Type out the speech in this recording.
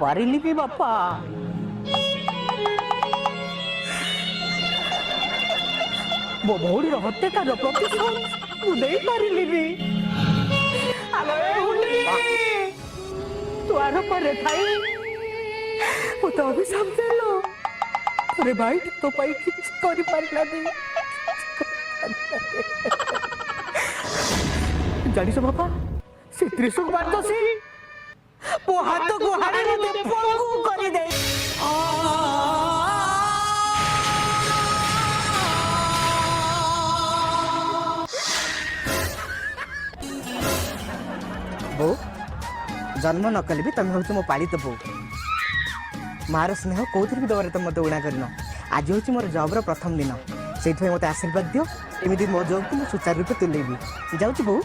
पारिली भी बापा मो भौरी हत्याकार प्रतिशोध मु दे पारिली भी अरे हुली तू आर पर थाई वो तो अभिशाप देलो अरे भाई तो पाई किछ करि पारला नहीं जानिस बापा से त्रिशूल बांधसी वो हाथ को हाड़े रे पळगु करि दे बो जन्म न कले भी तुम हूँ मो पालित बो मार स्नेह कौन भी दबारे तुम मत उड़ा करन आज हूँ मोर जॉब रो प्रथम दिन से मत आशीर्वाद दियो एमती मो जॉब को सुचारू रूपे तुलेबी जाऊँ बो।